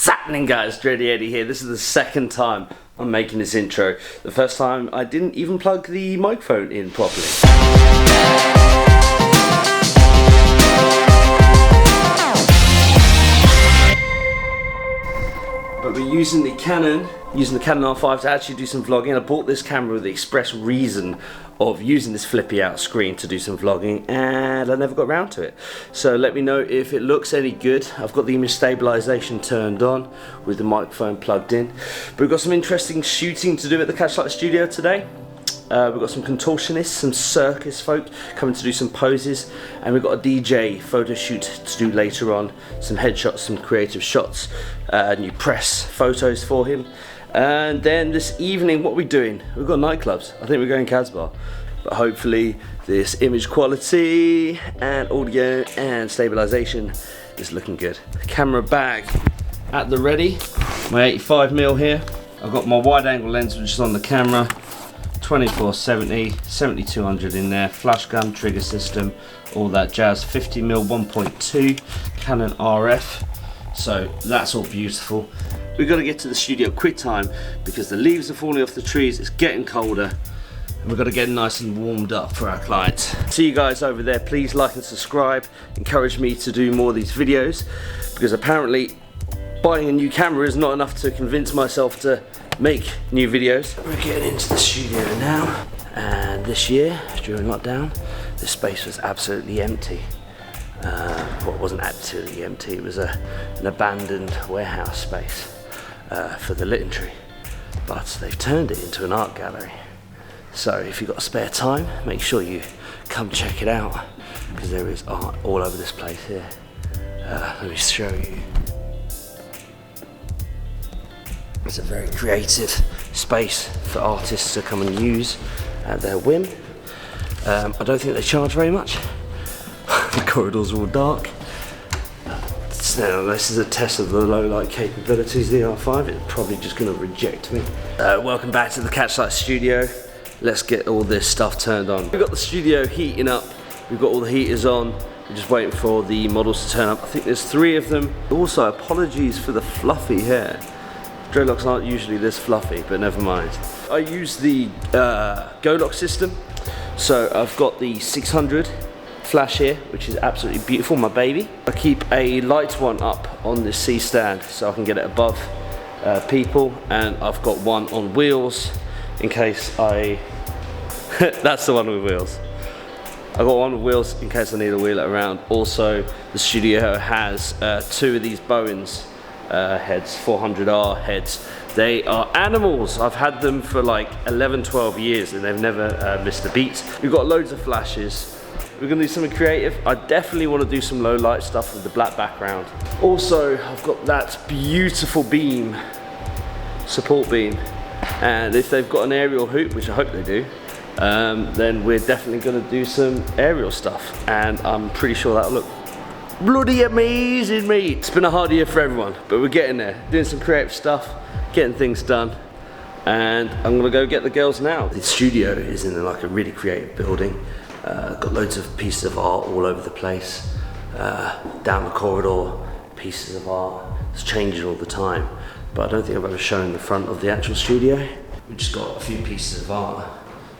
What's happening, guys? Dreadie here. This is the second time I'm making this intro. The first time I didn't even plug the microphone in properly. But we're using the Canon R5 to actually do some vlogging. I bought this camera with the express reason of using this flippy out screen to do some vlogging, and I never got around to it. So let me know if it looks any good. I've got the image stabilization turned on with the microphone plugged in. But we've got some interesting shooting to do at the Catchlight Studio today. We've got some contortionists, some circus folk coming to do some poses, and we've got a DJ photo shoot to do later on. Some headshots, some creative shots, new press photos for him. And then this evening, what are we doing? We've got nightclubs. I think we're going Casbah. But hopefully this image quality and audio and stabilization is looking good. Camera bag at the ready. My 85mm here. I've got my wide angle lens which is on the camera. 24-70, 70-200 in there, flash gun, trigger system, all that jazz. 50mm 1.2 Canon RF, so that's all beautiful. We've got to get to the studio quick time because the leaves are falling off the trees, it's getting colder, and we've got to get nice and warmed up for our clients. See you guys over there. Please like and subscribe, encourage me to do more of these videos, because apparently buying a new camera is not enough to convince myself to make new videos. We're getting into the studio now, and this year during lockdown this space was absolutely empty. Well, it wasn't absolutely empty, it was an abandoned warehouse space for the literary, but they've turned it into an art gallery. So if you've got spare time, make sure you come check it out, because there is art all over this place here. Let me show you. It's a very creative space for artists to come and use at their whim. I don't think they charge very much. The corridors are all dark. So this is a test of the low light capabilities of the R5. It's probably just going to reject me. Welcome back to the Catchlight Studio. Let's get all this stuff turned on. We've got the studio heating up. We've got all the heaters on. We're just waiting for the models to turn up. I think there's 3 of them. Also, apologies for the fluffy hair. Dreadlocks aren't usually this fluffy, but never mind. I use the Go-Lock system. So I've got the 600 flash here, which is absolutely beautiful, my baby. I keep a light one up on this C-stand so I can get it above people, and I've got one on wheels in case I... That's the one with wheels. I've got one with wheels in case I need to wheel it around. Also, the studio has 2 of these Bowens heads, 400R heads. They are animals. I've had them for like 11-12 years and they've never missed a beat. We've got loads of flashes. We're gonna do something creative. I definitely want to do some low light stuff with the black background. Also, I've got that beautiful beam, support beam, and if they've got an aerial hoop, which I hope they do, then we're definitely gonna do some aerial stuff, and I'm pretty sure that'll look bloody amazing, mate. It's been a hard year for everyone, but we're getting there. Doing some creative stuff, getting things done, and I'm gonna go get the girls now. The studio is in like a really creative building. Got loads of pieces of art all over the place. Down the corridor, pieces of art. It's changing all the time, but I don't think I've ever shown the front of the actual studio. We've just got a few pieces of art,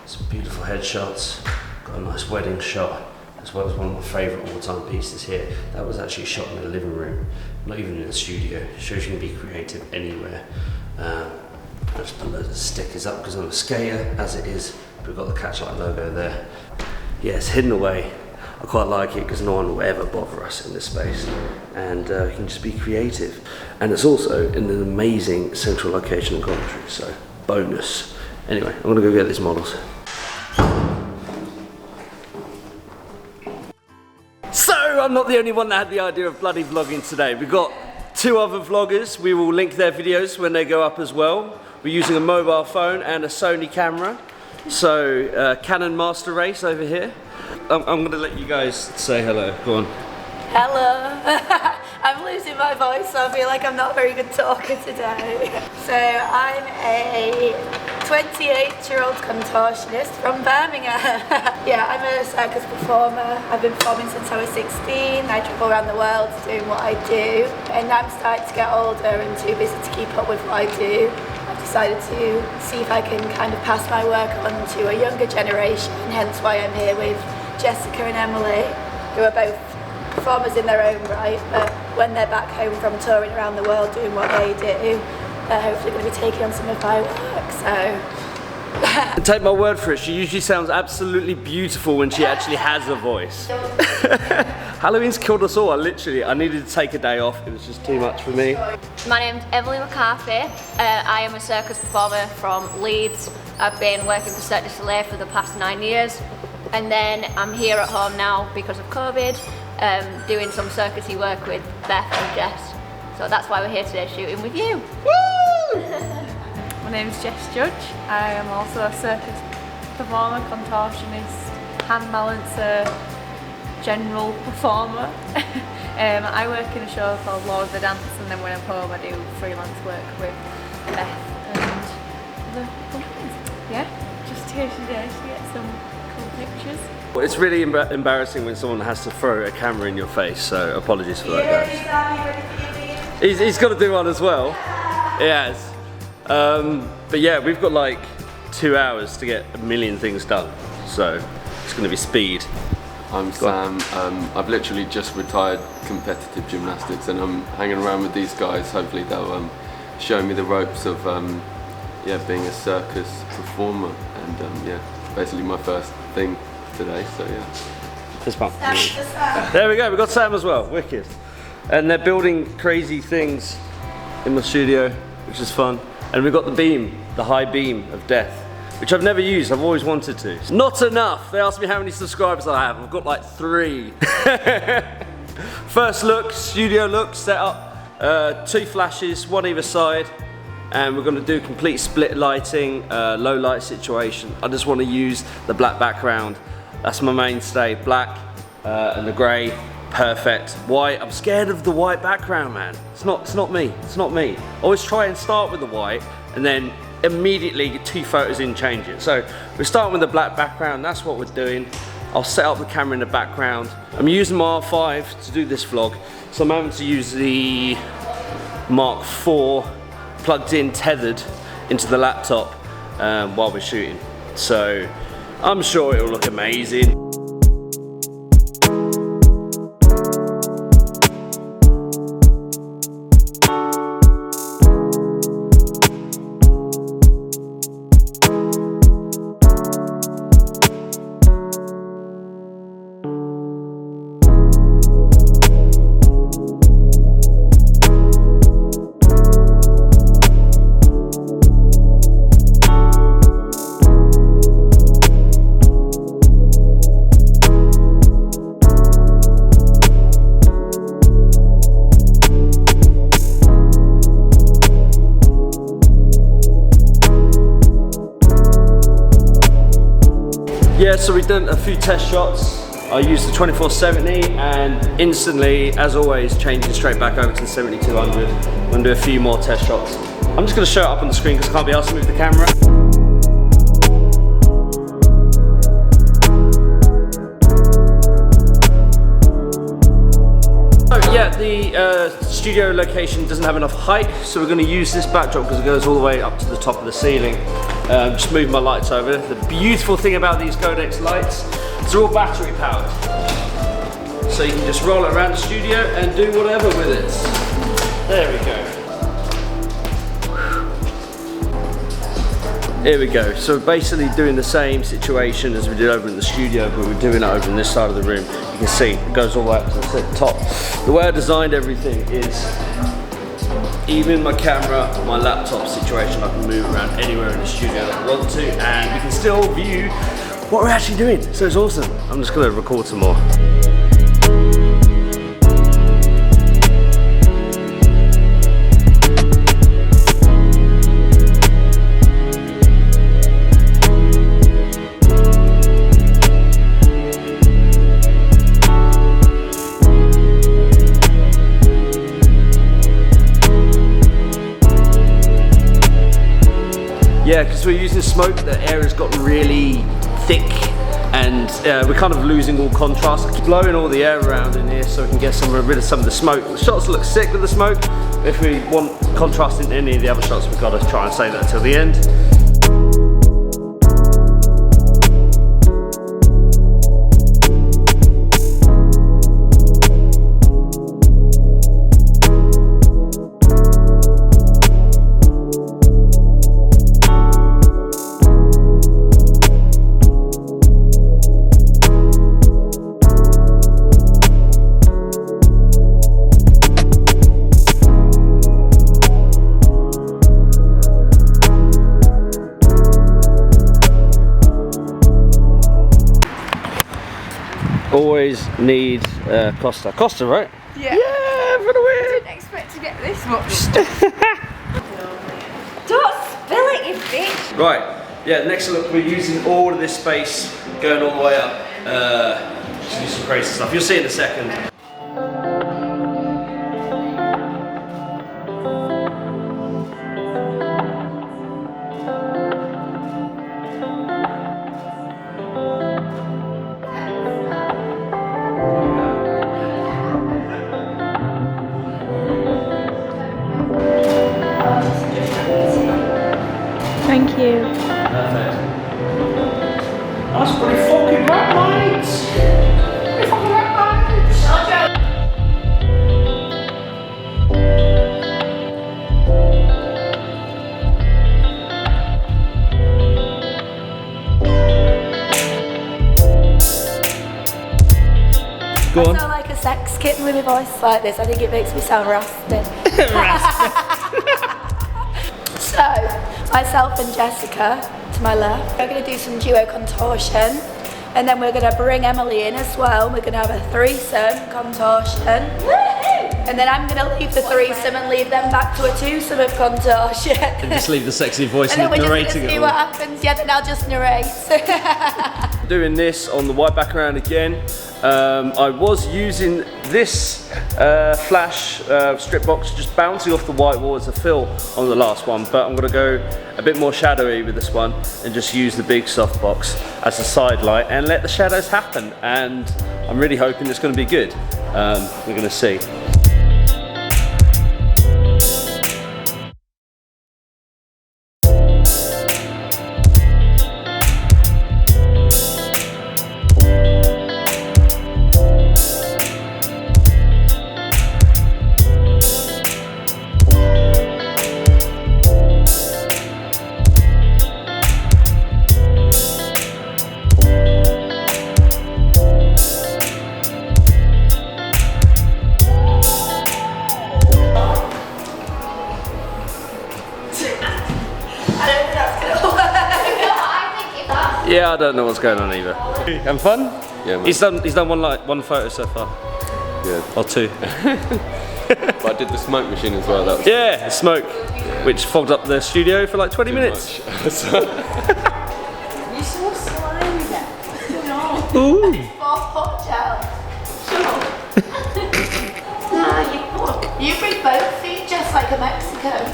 some beautiful headshots, got a nice wedding shot, as well as one of my favourite all-time pieces here. That was actually shot in the living room, not even in the studio. It shows you can be creative anywhere. I just put loads of stickers up because I'm a skater, as it is. We've got the Catchlight logo there. Yeah, it's hidden away. I quite like it because no one will ever bother us in this space, and we can just be creative. And it's also in an amazing central location in Coventry, so bonus. Anyway, I'm gonna go get these models. So I'm not the only one that had the idea of bloody vlogging today. We've got 2 other vloggers. We will link their videos when they go up as well. We're using a mobile phone and a Sony camera. So Canon Master Race over here. I'm going to let you guys say hello. Go on. Hello. I'm losing my voice, so I feel like I'm not a very good talker today. So I'm a 28-year-old contortionist from Birmingham. Yeah, I'm a circus performer. I've been performing since I was 16. I travel around the world doing what I do. And I'm starting to get older and too busy to keep up with what I do. I've decided to see if I can kind of pass my work on to a younger generation, hence why I'm here with Jessica and Emily, who are both performers in their own right, but when they're back home from touring around the world doing what they do, they're hopefully going to be taking on some of my work, so... Take my word for it, she usually sounds absolutely beautiful when she actually has a voice. Halloween's killed us all. I needed to take a day off, it was just too much for me. My name's Emily McCarthy. I am a circus performer from Leeds. I've been working for Cirque du Soleil for the past 9 years. And then I'm here at home now because of COVID, doing some circusy work with Beth and Jess. So that's why we're here today shooting with you. Woo! My name is Jess Judge. I am also a circus performer, contortionist, hand balancer, general performer. I work in a show called Lord of the Dance, and then when I'm home I do freelance work with Beth and the companies. Yeah, just here today to get some cool pictures. Well, it's really embarrassing when someone has to throw a camera in your face, so apologies for that, guys. He's got to do one as well. He has. But yeah, we've got like 2 hours to get a million things done, so it's going to be speed. I'm Sam. I've literally just retired competitive gymnastics, and I'm hanging around with these guys. Hopefully they'll show me the ropes of yeah, being a circus performer, and yeah, basically my first thing today, so yeah. Fist bump. There we go, we've got Sam as well, wicked. And they're building crazy things in my studio, which is fun. And we've got the beam, the high beam of death, which I've never used, I've always wanted to. Not enough, they asked me how many subscribers I have, I've got like 3. First look, studio look, set up, 2 flashes, 1 either side. And we're going to do complete split lighting, low light situation. I just want to use the black background. That's my mainstay, black and the grey, perfect. White, I'm scared of the white background, man. It's not me, it's not me. I always try and start with the white and then immediately get 2 photos in, change it. So we're starting with the black background, that's what we're doing. I'll set up the camera in the background. I'm using my R5 to do this vlog, so I'm having to use the Mark IV plugged in, tethered into the laptop while we're shooting. So I'm sure it'll look amazing. Yeah, so we've done a few test shots. I used the 2470 and instantly, as always, changing straight back over to the 7200. I'm going to do a few more test shots. I'm just going to show it up on the screen because I can't be asked to move the camera. Yeah, the studio location doesn't have enough height, so we're going to use this backdrop because it goes all the way up to the top of the ceiling. Just move my lights over. The beautiful thing about these Codex lights is they're all battery powered. So you can just roll it around the studio and do whatever with it. There we go. Here we go. So we're basically doing the same situation as we did over in the studio, but we're doing it over in this side of the room. You can see it goes all the way up to the top. The way I designed everything is, even my camera, my laptop situation, I can move around anywhere in the studio that I want to, and we can still view what we're actually doing. So it's awesome. I'm just going to record some more. Yeah, because we're using smoke, the air has gotten really thick and we're kind of losing all contrast. I keep blowing all the air around in here so we can get rid of some of the smoke. The shots look sick with the smoke. If we want contrast in any of the other shots, we've got to try and save that till the end. Always need Costa. Costa, right? Yeah. Yeah, for the win! I didn't expect to get this much stuff. Don't spill it, you bitch! Right, yeah, next look, we're using all of this space going all the way up. Just do some crazy stuff. You'll see in a second. Thank you. Perfect. That's pretty fucking right, mates! Pretty fucking right, mates! Go on. I sound like a sex kitten with my voice like this. I think it makes me sound raspy. So, myself and Jessica, to my left, we're going to do some duo contortion, and then we're going to bring Emily in as well. We're going to have a threesome contortion, and then I'm going to leave the threesome and leave them back to a twosome of contortion. And just leave the sexy voice And then we're narrating just going to it see all. what happens. Yeah, then I'll just narrate. Doing this on the white background again. I was using this flash strip box just bouncing off the white wall as a fill on the last one, but I'm going to go a bit more shadowy with this one and just use the big soft box as a side light and let the shadows happen, and I'm really hoping it's going to be good. We're going to see. Yeah, I don't know what's going on either. Having fun? Yeah, man. He's done one photo so far. Yeah. Or two. But I did the smoke machine as well. That was Yeah, smoke, which fogged up the studio for like 20 too minutes. much. You're so slimy then. No. Ooh. 4 foot gel. You bring both feet just like a Mexican.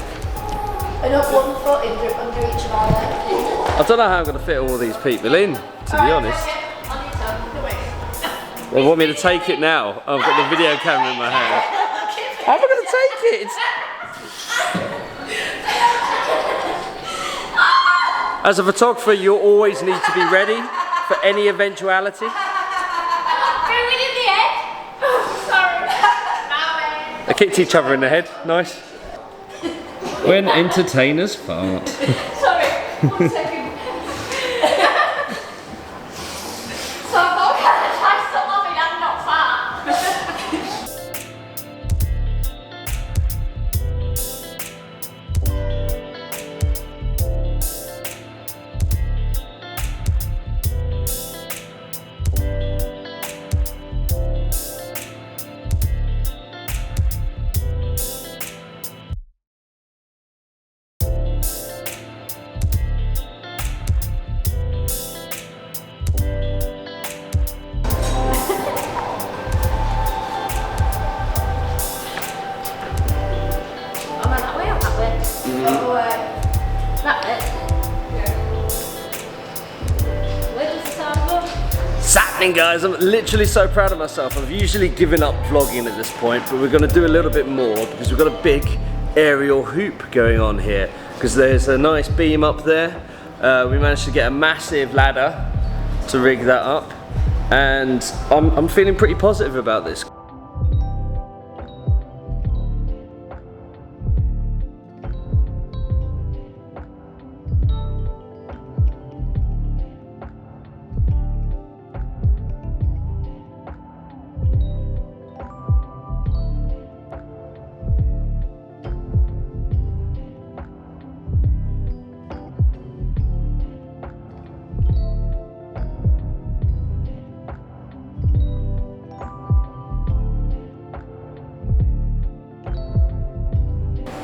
And up 1 foot under each of our legs. I don't know how I'm going to fit all these people in, to be honest. They want me to take it now. I've got the video camera in my hand. How am I going to take it? As a photographer, you always need to be ready for any eventuality. They kicked each other in the head. Nice. When entertainers fart. Sorry, 1 second. So how can I try some of it and not fart? Am I that way or that way? That way. That bit. happening, guys? I'm literally so proud of myself. I've usually given up vlogging at this point, but we're gonna do a little bit more because we've got a big aerial hoop going on here because there's a nice beam up there. We managed to get a massive ladder to rig that up, and I'm feeling pretty positive about this.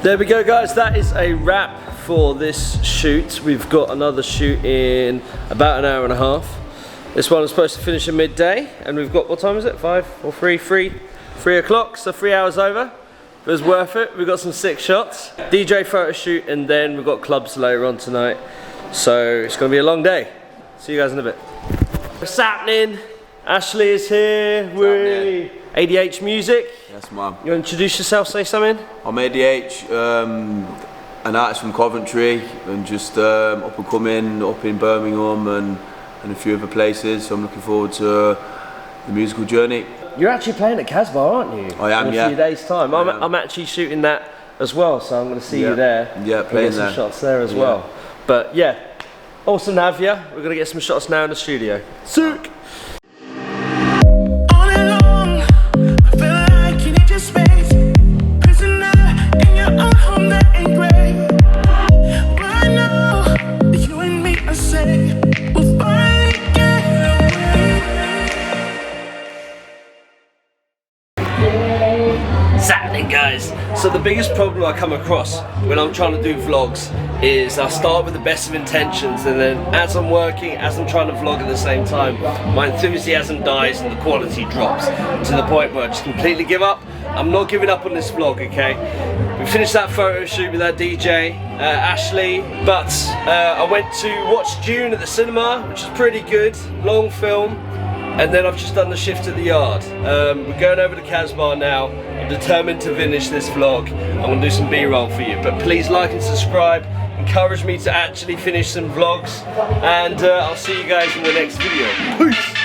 There we go, guys, that is a wrap for this shoot. We've got another shoot in about an hour and a half. This one is supposed to finish at midday, and we've got, what time is it? 5 or 3? 3 o'clock, so 3 hours over. It was worth it. We've got some sick shots. DJ photo shoot, and then we've got clubs later on tonight. So it's gonna be a long day. See you guys in a bit. What's happening? Ashley is here. Whee! ADH Music. Yes, ma'am. You want to introduce yourself, say something? I'm ADH, an artist from Coventry, and just up and coming, up in Birmingham and a few other places. So I'm looking forward to the musical journey. You're actually playing at Casbah, aren't you? I am, in a few days' time. I'm actually shooting that as well, so I'm going to see you there. Yeah, playing there. Some shots there as well. But yeah, awesome to have you. We're going to get some shots now in the studio. Sick! Guys, so the biggest problem I come across when I'm trying to do vlogs is I start with the best of intentions, and then as I'm working, as I'm trying to vlog at the same time, my enthusiasm dies and the quality drops to the point where I just completely give up. I'm not giving up on this vlog, okay? We finished that photo shoot with that DJ, Ashley, but I went to watch Dune at the cinema, which is pretty good, long film. And then I've just done the shift at the yard. We're going over to Casbah now. I'm determined to finish this vlog. I'm gonna do some B-roll for you, but please like and subscribe. Encourage me to actually finish some vlogs, and I'll see you guys in the next video. Peace!